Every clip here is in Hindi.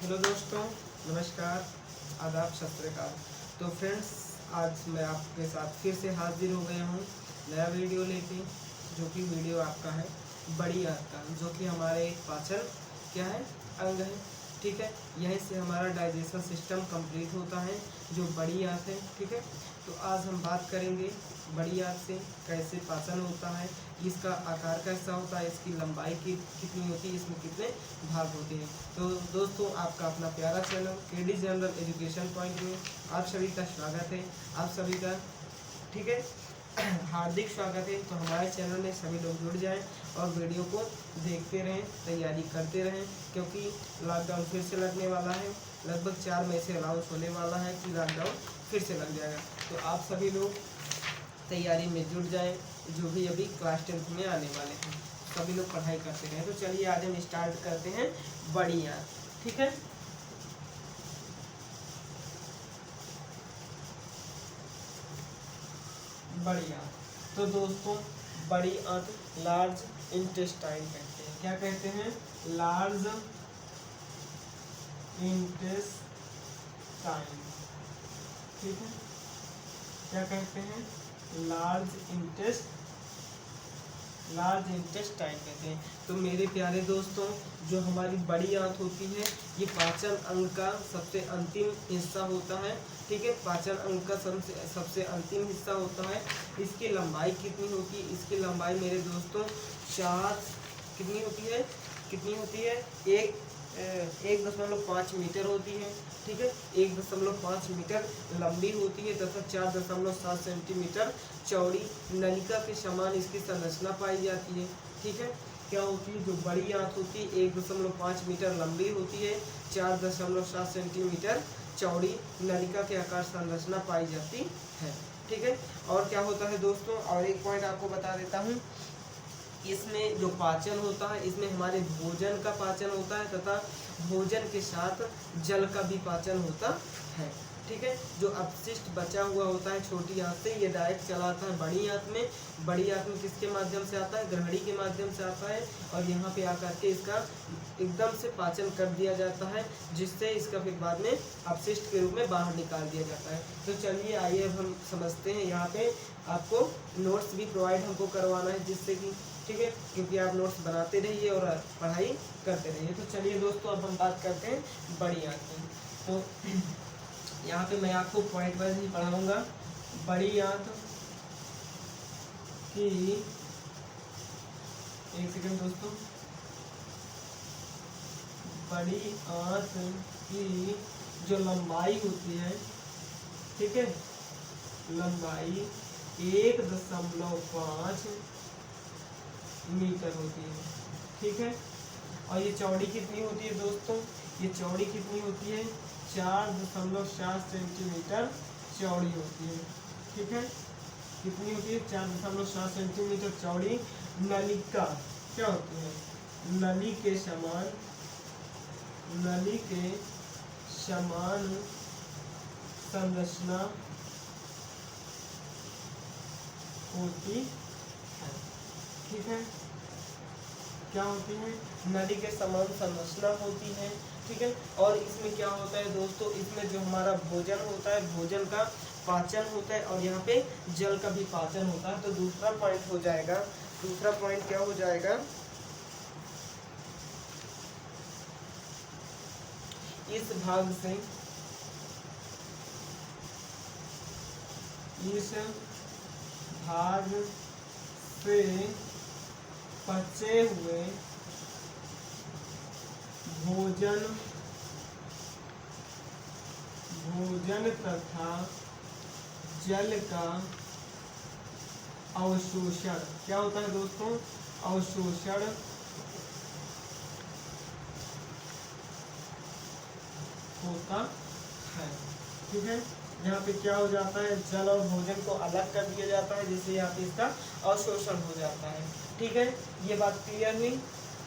हेलो दोस्तों, नमस्कार, आदाब, सत श्री अकाल। तो फ्रेंड्स, आज मैं आपके साथ फिर से हाजिर हो गया हूँ नया वीडियो लेके, जो कि वीडियो आपका है बड़ी आंत का, जो कि हमारे पाचन क्या है, अंग है। ठीक है, यहीं से हमारा डाइजेशन सिस्टम कंप्लीट होता है, जो बड़ी आंत है। ठीक है, तो आज हम बात करेंगे बड़ी आंत से कैसे पाचन होता है, इसका आकार कैसा होता है, इसकी लंबाई कितनी होती है, इसमें कितने भाग होते हैं। तो दोस्तों, आपका अपना प्यारा channel KD general education point में आप सभी का स्वागत है। आप सभी का ठीक है हार्दिक स्वागत है। तो हमारे चैनल में सभी लोग जुड़ जाएं और वीडियो को देखते रहें, तैयारी करते रहें, क्योंकि लॉकडाउन फिर से लगने वाला है। लगभग 4 मई से अनाउंस होने वाला है कि लॉकडाउन फिर से लग जाएगा। तो आप सभी लोग तैयारी में जुट जाएं, जो भी अभी क्लास 10th में आने वाले हैं, सभी लोग पढ़ाई करते रहें। तो चलिए आज हम स्टार्ट करते हैं बड़ी आंत। ठीक है, बड़ी आंत। तो दोस्तों, बड़ी आंत लार्ज इंटेस्टाइन कहते हैं। क्या कहते हैं? Large intestine. ठीक है, क्या कहते हैं? लार्ज इंटेस्टाइन कहते हैं। तो मेरे प्यारे दोस्तों, जो हमारी बड़ी आंत होती है, ये पाचन अंग का सबसे अंतिम हिस्सा होता है। ठीक है, पाचन अंग का सबसे अंतिम हिस्सा होता है। इसकी लंबाई कितनी होती है? इसकी लंबाई मेरे दोस्तों 4 कितनी होती है? 1.5 मीटर होती है। ठीक है, 1.5 मीटर लंबी होती है तथा 4.7 सेंटीमीटर चौड़ी नलिका के समान इसकी संरचना पाई जाती है। ठीक है, क्या होती है? जो बड़ी आंत होती है 1.5 मीटर लंबी होती है, 4.7 सेंटीमीटर चौड़ी नलिका के आकार संरचना पाई जाती है। ठीक है, और क्या होता है दोस्तों, और एक पॉइंट आपको बता देता हूँ। इसमें जो पाचन होता है, इसमें हमारे भोजन का पाचन होता है तथा भोजन के साथ जल का भी पाचन होता है। ठीक है, जो अपशिष्ट बचा हुआ होता है छोटी आंत से, ये डायरेक्ट चला आता है बड़ी आंत में। बड़ी आंत में किसके माध्यम से आता है? ग्रहणी के माध्यम से आता है, और यहाँ पे आकर के इसका एकदम से पाचन कर दिया जाता है, जिससे इसका फिर बाद में अपशिष्ट के रूप में बाहर निकाल दिया जाता है। तो चलिए आइए अब हम समझते हैं। यहाँ पे आपको नोट्स भी प्रोवाइड हमको करवाना है, जिससे कि ठीक है, क्योंकि आप नोट्स बनाते रहिए और पढ़ाई करते रहिए। तो चलिए दोस्तों, अब हम बात करते हैं बड़ी आंत की। तो यहाँ पे मैं आपको पॉइंट वाइज ही पढ़ाऊंगा। बड़ी आंत की, एक सेकंड दोस्तों, बड़ी आंत की जो लंबाई होती है, ठीक है, लंबाई 1.5 मीटर होती है। ठीक है, और ये चौड़ी कितनी होती है दोस्तों? ये चौड़ी कितनी होती है? 4.7 सेंटीमीटर चौड़ी होती है। ठीक है, कितनी होती है? 4.7 सेंटीमीटर चौड़ी नलिका क्या होती है? नली के समान संरचना होती है। ठीक है, क्या होती है? नली के समान संरचना होती है। ठीक है, और इसमें क्या होता है दोस्तों? इसमें जो हमारा भोजन होता है, भोजन का पाचन होता है, और यहाँ पे जल का भी पाचन होता है। तो दूसरा पॉइंट हो जाएगा, दूसरा पॉइंट क्या हो जाएगा? इस भाग से पचे हुए भोजन तथा जल का अवशोषण क्या होता है दोस्तों? अवशोषण होता है। ठीक है, यहाँ पे क्या हो जाता है? जल और भोजन को अलग कर दिया जाता है, जिससे यहाँ पे इसका अवशोषण हो जाता है। ठीक है, ये बात क्लियर हुई।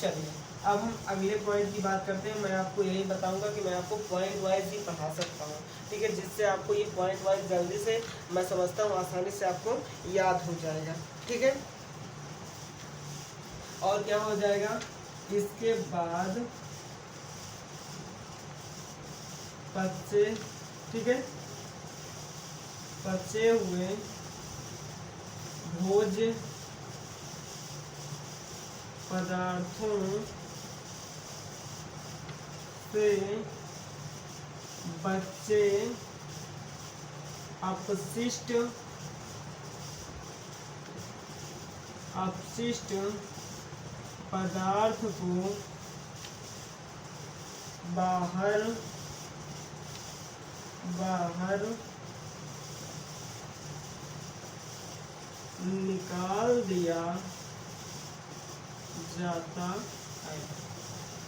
चलिए अब हम अगले पॉइंट की बात करते हैं। मैं आपको यही बताऊंगा कि मैं आपको पॉइंट वाइज ही पढ़ा सकता हूँ। ठीक है, जिससे आपको ये पॉइंट वाइज जल्दी से, मैं समझता हूँ आसानी से आपको याद हो जाएगा। ठीक है, और क्या हो जाएगा? इसके बाद पचे, ठीक है, पचे हुए भोज्य पदार्थों से बचे अपशिष्ट पदार्थ को बाहर निकाल दिया जाता है।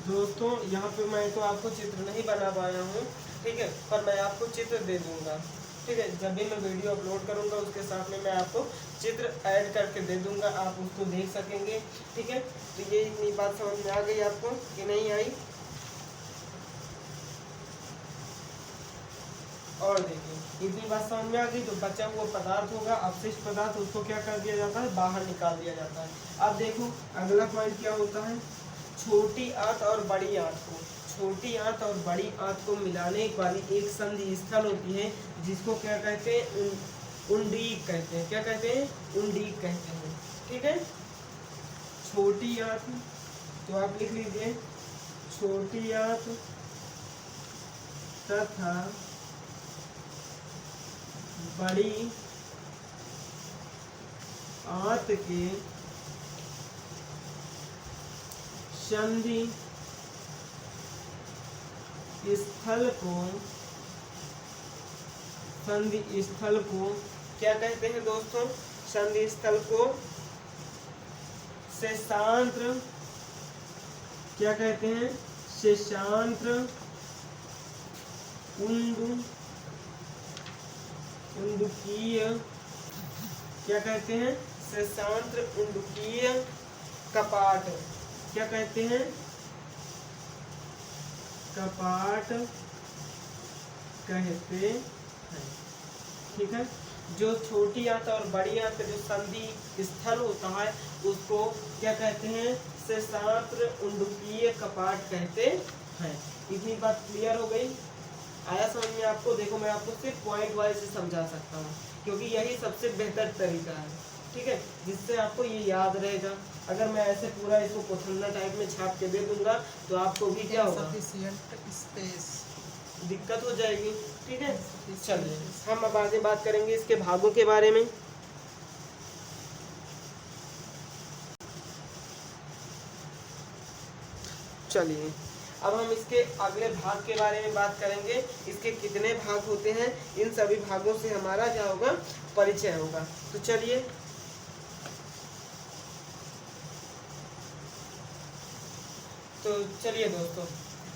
दोस्तों यहाँ पे मैं तो आपको चित्र नहीं बना पाया हूँ, ठीक है, पर मैं आपको चित्र दे दूंगा, ठीक है, जब भी मैं वीडियो अपलोड करूंगा उसके साथ में मैं आपको चित्र ऐड करके दे दूंगा, आप उसको देख सकेंगे, ठीक है। तो ये इतनी बात समझ में आ गई आपको कि नहीं आई? और देखिए इतनी बात समझ में आ गई। जो बचा हुआ पदार्थ होगा, अपशिष्ट पदार्थ, उसको क्या कर दिया जाता है? बाहर निकाल दिया जाता है। अब देखो अगला पॉइंट क्या होता है, छोटी आंत और बड़ी आंत को, छोटी आंत और बड़ी आंत को मिलाने वाली एक संधि स्थल होती है, जिसको क्या कहते हैं? उंडीक कहते हैं। क्या कहते हैं? उंडीक कहते हैं, ठीक है। छोटी आंत तो आप लिख लीजिए, छोटी आंत तथा बड़ी आंत के संधि स्थल को क्या कहते हैं दोस्तों? संधि स्थल को शेषांत्र क्या कहते हैं? शेषांत्र उंडुकीय क्या कहते हैं? शेषांत्र उंडुकीय कपाट क्या कहते हैं? कपाट कहते हैं, ठीक है। जो छोटी आंत और बड़ी आंत जो संधि स्थल होता है उसको क्या कहते हैं? शेषांत्र उंडुकीय कपाट कहते हैं। इतनी बात क्लियर हो गई? आया समझ में आपको? देखो मैं आपको सिर्फ पॉइंट वाइज से समझा सकता हूँ, क्योंकि यही सबसे बेहतर तरीका है, ठीक है, जिससे आपको ये याद रहेगा। अगर मैं ऐसे पूरा इसको पोथलना टाइप में छाप के दे दूंगा तो आपको भी क्या होगा? स्पेस दिक्कत हो जाएगी, ठीक है। चलिए हम अब आगे बात करेंगे इसके भागों के बारे में। चलिए अब हम इसके अगले भाग के बारे में बात करेंगे। इसके कितने भाग होते हैं, इन सभी भागों से हमारा क्या होगा? परिचय होगा। तो चलिए दोस्तों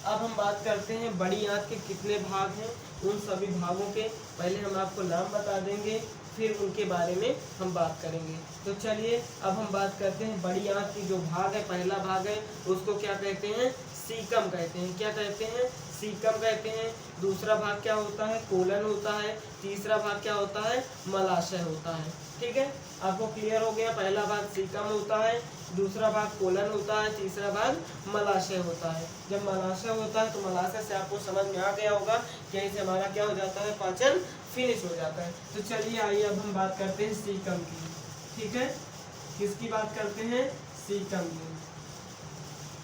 अब हम बात करते हैं बड़ी आंत के कितने भाग हैं। उन सभी भागों के पहले हम आपको नाम बता देंगे, फिर उनके बारे में हम बात करेंगे। तो चलिए अब हम बात करते हैं बड़ी आंत की जो भाग है, पहला भाग है उसको क्या कहते हैं? सीकम कहते हैं। क्या कहते हैं? सीकम कहते हैं। दूसरा भाग क्या होता है? कोलन होता है। तीसरा भाग क्या होता है? मलाशय होता है, ठीक है। आपको क्लियर हो गया? पहला भाग सीकम होता है, दूसरा भाग कोलन होता है, तीसरा भाग मलाशय होता है। जब मलाशय होता है तो मलाशय से आपको समझ में आ गया होगा कि इससे हमारा क्या हो जाता है? पाचन फिनिश हो जाता है। तो चलिए आइए अब हम बात करते हैं सीकम की, ठीक है। किसकी बात करते हैं? सीकम की।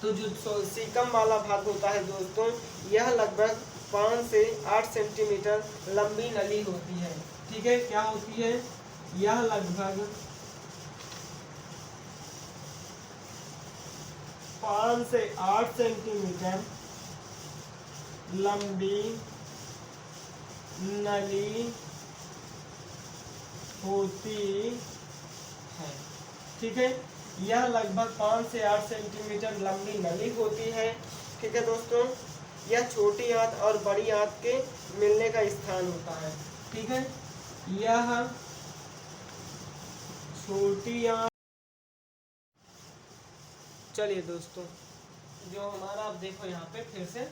तो जो सीकम वाला भाग होता है दोस्तों, यह लगभग 5 से 8 सेंटीमीटर लंबी नली होती है, ठीक है। क्या होती है? यह लगभग 5 से 8 सेंटीमीटर लंबी नली होती है, ठीक है। यह लगभग 5 से 8 सेंटीमीटर लंबी नली होती है, ठीक है दोस्तों। यह छोटी आंत और बड़ी आंत के मिलने का स्थान होता है, ठीक है। यह छोटी आंत, चलिए दोस्तों जो हमारा आप देखो यहाँ पे फिर से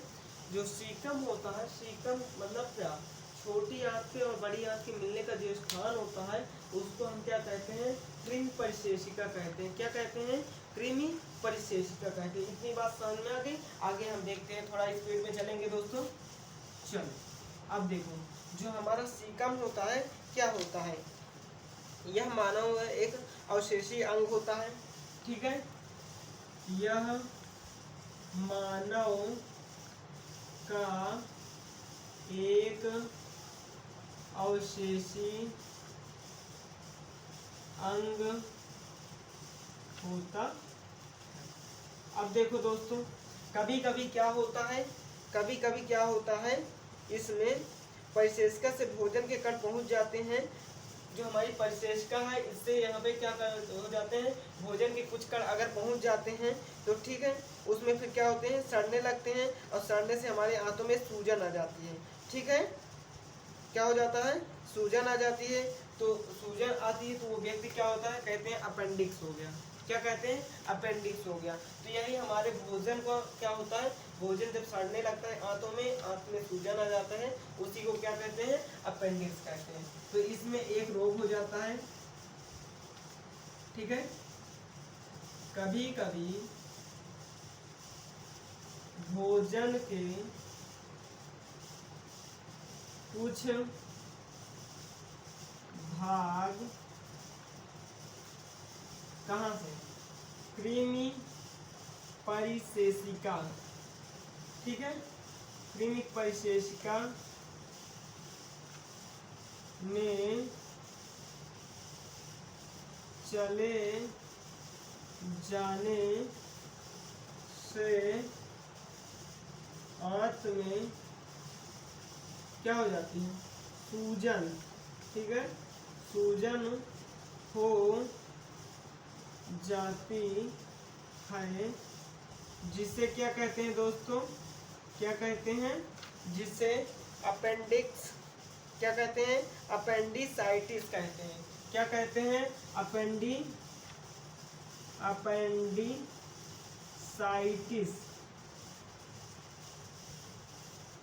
जो सीकम होता है, सीकम मतलब क्या? छोटी आंत के और बड़ी आंत के मिलने का जो स्थान होता है उसको हम क्या कहते हैं? कृमि परिशेषिका कहते हैं। क्या कहते हैं? कृमि परिशेषिका कहते हैं। इतनी बात समझ में आ गई? आगे हम देखते हैं, थोड़ा स्पीड में चलेंगे दोस्तों। चलो अब देखो, जो हमारा सीकम होता है क्या होता है, यह मानव एक अवशेषी अंग होता है, ठीक है। यह मानव का एक अवशेषी अंग होता। अब देखो दोस्तों, कभी कभी क्या होता है, इसमें परिशेषिका से भोजन के कण पहुंच जाते हैं। जो हमारी परिशेषिका है, इससे यहाँ पे क्या हो जाते हैं, भोजन के कुछ कण अगर पहुंच जाते हैं तो ठीक है, उसमें फिर क्या होते हैं, सड़ने लगते हैं, और सड़ने से हमारे आंतों में सूजन आ जाती है, ठीक है। क्या हो जाता है, सूजन आ जाती है। तो सूजन आती है तो वो व्यक्ति क्या होता है, कहते हैं अपेंडिक्स हो गया। क्या कहते हैं, अपेंडिक्स हो गया। तो यही हमारे भोजन का क्या होता है, भोजन जब सड़ने लगता है आंतों में, आंत में सूजन आ जाता है, उसी को क्या कहते हैं, अपेंडिक्स कहते हैं। तो इसमें एक रोग हो जाता है, ठीक है। कभी कभी भोजन के कुछ भाग कहाँ से, कृमि परिशेषिका, ठीक है, कृमि परिशेषिका में चले जाने से आंत में क्या हो जाती है, सूजन, ठीक है, सूजन हो जाती है, जिसे क्या कहते हैं दोस्तों, क्या कहते हैं, जिसे अपेंडिक्स, क्या कहते हैं, अपेंडिसाइटिस कहते हैं। क्या कहते हैं, अपेंडिसाइटिस,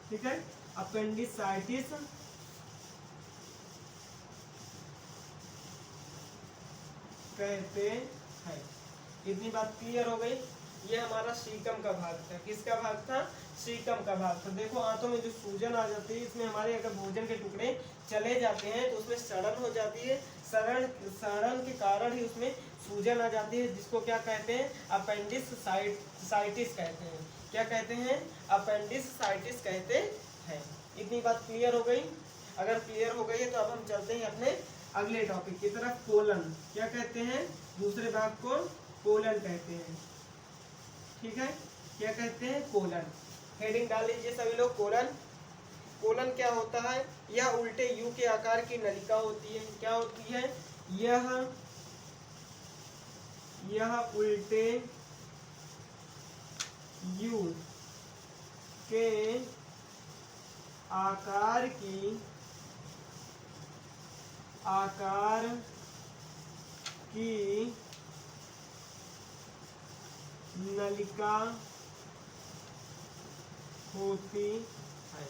ठीक है, अपेंडिसाइटिस कहते हैं। इतनी बात क्लियर हो गई। ये हमारा सीकम का भाग था। किसका भाग था, सीकम का भाग था। देखो आंतों में जो सूजन आ जाती है, इसमें हमारे अगर भोजन के टुकड़े चले जाते हैं तो उसमें सड़न हो जाती है, सड़न के कारण ही उसमें सूजन आ जाती है, जिसको क्या कहते हैं, अपेंडिसाइटिस कहते हैं। क्या कहते हैं, अपेंडिसाइटिस कहते हैं। इतनी बात क्लियर हो गई। अगर क्लियर हो गई है तो अब हम चलते हैं अपने अगले टॉपिक की तरफ, कोलन। क्या कहते हैं, दूसरे भाग को कोलन कहते हैं, ठीक है। क्या कहते हैं, कोलन। हेडिंग डाल लीजिए सभी लोग, कोलन। कोलन क्या होता है, यह उल्टे यू के आकार की नलिका होती है। क्या होती है, यह उल्टे यू के आकार की नलिका होती है।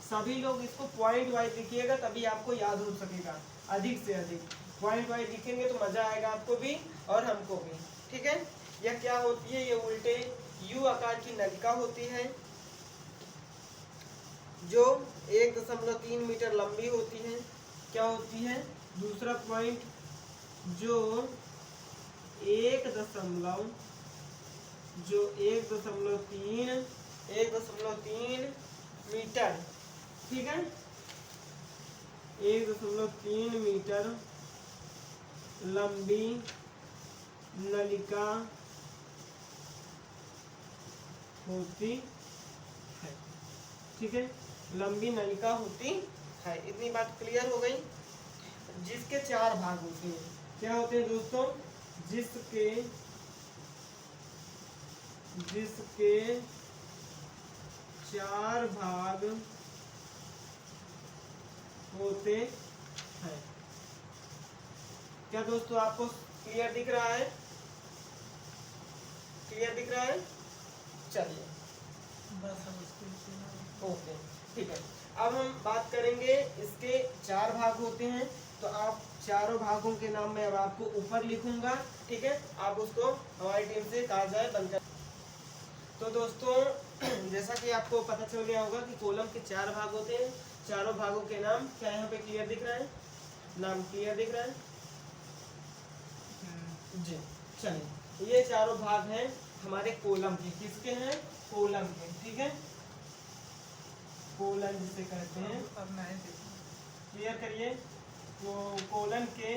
सभी लोग इसको पॉइंट वाइज लिखिएगा, तभी आपको याद हो सकेगा। अधिक से अधिक पॉइंट वाइज लिखेंगे तो मजा आएगा आपको भी और हमको भी, ठीक है। यह क्या होती है, ये उल्टे यू आकार की नलिका होती है, जो 1.3 मीटर लंबी होती है। क्या होती है, दूसरा पॉइंट, जो 1.3 मीटर, ठीक है, 1.3 मीटर लंबी नलिका होती है, ठीक है, लंबी नलिका होती है। इतनी बात क्लियर हो गई। जिसके 4 भाग होते हैं। क्या होते हैं दोस्तों, जिसके 4 भाग होते हैं। क्या दोस्तों आपको क्लियर दिख रहा है, क्लियर दिख रहा है। चलिए ओके, ठीक है। अब हम बात करेंगे, इसके 4 भाग होते हैं, तो आप चारों भागों के नाम मैं अब आपको ऊपर लिखूंगा, ठीक है। आप उसको हमारी टीम से कहा जाए बनकर। तो दोस्तों जैसा कि आपको पता चल गया होगा कि कॉलम के 4 भाग होते हैं। चारों भागों के नाम क्या यहाँ पे क्लियर दिख रहा है? नाम क्लियर दिख रहा है जी। चलिए, ये चारों भाग हैं हमारे कॉलम के। किसके हैं? कॉलम के। ठीक है, कॉलम जिसे कहते हैं। अब मैं क्लियर करिए वो कॉलम के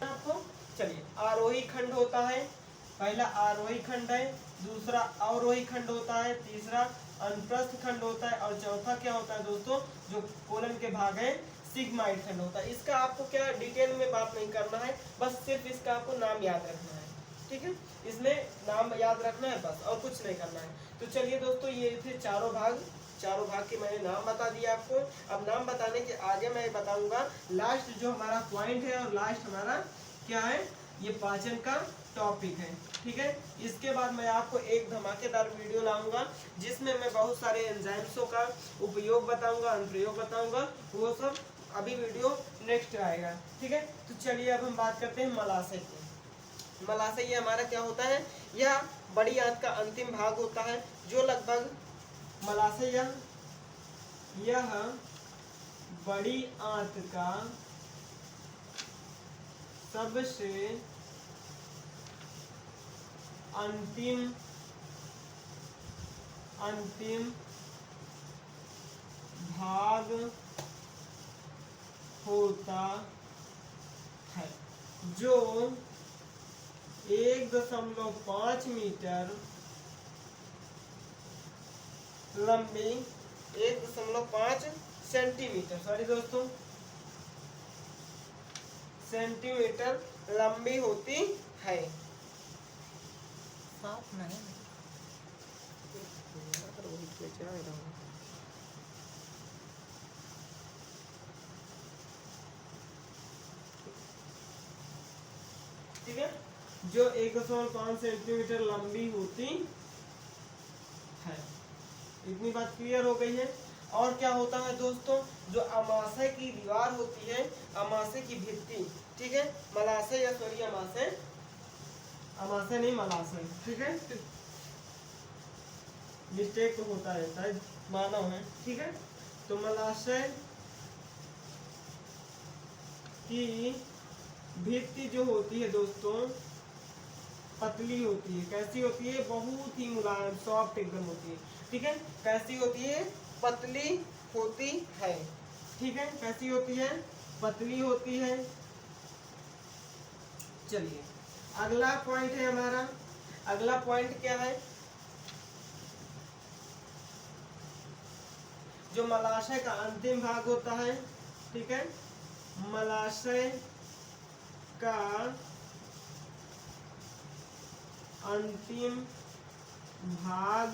आपको। चलिए, आरोही खंड होता है, पहला आरोही खंड है, दूसरा अवरोही खंड होता है, तीसरा अनुप्रस्थ खंड होता है, और चौथा क्या होता है दोस्तों, जो कॉलम के भाग है, सिग्माइड खंड होता है। इसका आपको क्या डिटेल में बात नहीं करना है, बस सिर्फ इसका आपको नाम याद रखना है। ठीक है, इसमें नाम याद रखना है बस, और कुछ नहीं करना है। तो चलिए दोस्तों, ये थे चारों भाग। चारों भाग के मैंने नाम बता दिया आपको। अब नाम बताने के आगे मैं बताऊंगा लास्ट जो हमारा पॉइंट है, और लास्ट हमारा क्या है, ये पाचन का टॉपिक है। ठीक है, इसके बाद मैं आपको एक धमाकेदार वीडियो लाऊंगा जिसमें मैं बहुत सारे एंजाइम्सों का उपयोग बताऊंगा, अनुप्रयोग बताऊंगा। वो सब अभी वीडियो नेक्स्ट आएगा। ठीक है, तो चलिए अब हम बात करते हैं मलाशय की। मलाशय ये हमारा क्या होता है? यह बड़ी आंत का अंतिम भाग होता है, जो लगभग मलाशय यह बड़ी आंत का सबसे अंतिम भाग होता है, जो 1.5 मीटर लंबी, 1.5 सेंटीमीटर, सॉरी दोस्तों, सेंटीमीटर लंबी होती है। साफ नहीं ठीक है, जो 1.5 सेंटीमीटर लंबी होती है। इतनी बात क्लियर हो गई है। और क्या होता है दोस्तों, जो अमाशय की दीवार होती है, अमाशय की भित्ति, ठीक है, मलाशय या सॉरी अमाशय, अमाशय नहीं मलाशय, ठीक है, मिस्टेक तो होता है, शायद मानव है। ठीक है, तो मलाशय की भित्ति जो होती है दोस्तों, पतली होती है। कैसी होती है? बहुत ही मुलायम, सॉफ्ट एकदम होती है। ठीक है, कैसी होती है? पतली होती है। ठीक है, कैसी होती है? पतली होती है। चलिए, अगला पॉइंट है हमारा। अगला पॉइंट क्या है? जो मलाशय का अंतिम भाग होता है, ठीक है, मलाशय का अंतिम भाग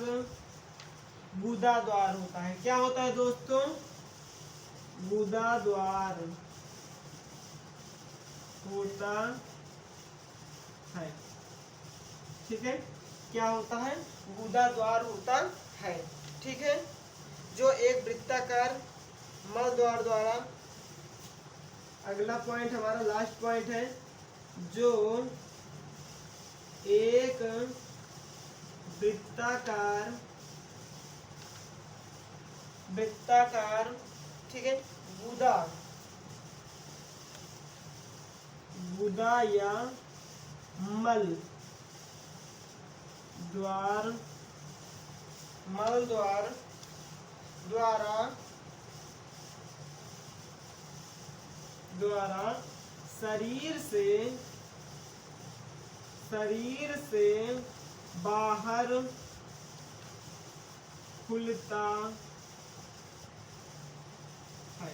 गुदा द्वार होता है। क्या होता है दोस्तों? गुदा द्वार होता है। ठीक है, क्या होता है? गुदा द्वार होता है। ठीक है, जो एक वृत्ताकार मल द्वार द्वारा, अगला पॉइंट हमारा लास्ट पॉइंट है, जो एक वृत्ताकार, ठीक है, गुदा या मल द्वार द्वारा शरीर से बाहर खुलता है।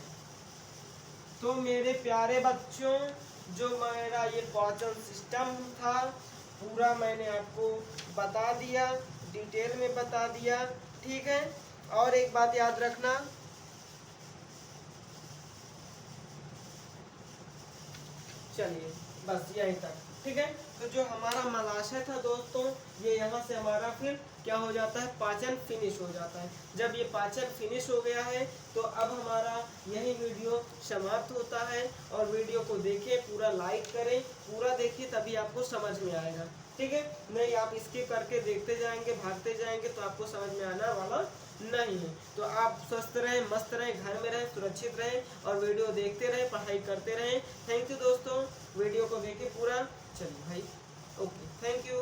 तो मेरे प्यारे बच्चों, जो मेरा ये पाचन सिस्टम था पूरा मैंने आपको बता दिया, डिटेल में बता दिया। ठीक है, और एक बात याद रखना, चलिए बस यहीं तक। ठीक है। तो जो हमारा मलाशय था दोस्तों, ये यहाँ से हमारा फिर क्या हो जाता है, पाचन फिनिश हो जाता है। जब ये पाचन फिनिश हो गया है तो अब हमारा यही वीडियो समाप्त होता है। और वीडियो को देखें, पूरा लाइक करें, पूरा देखिए, तभी आपको समझ में आएगा। ठीक है, नहीं आप स्किप करके देखते जाएंगे, भागते जाएंगे तो आपको समझ में आने वाला नहीं है। तो आप स्वस्थ रहें, मस्त रहें, घर में रहें, सुरक्षित रहें और वीडियो देखते रहें, पढ़ाई करते रहें। थैंक यू दोस्तों, वीडियो को देखें पूरा। चलिए भाई, ओके, थैंक यू।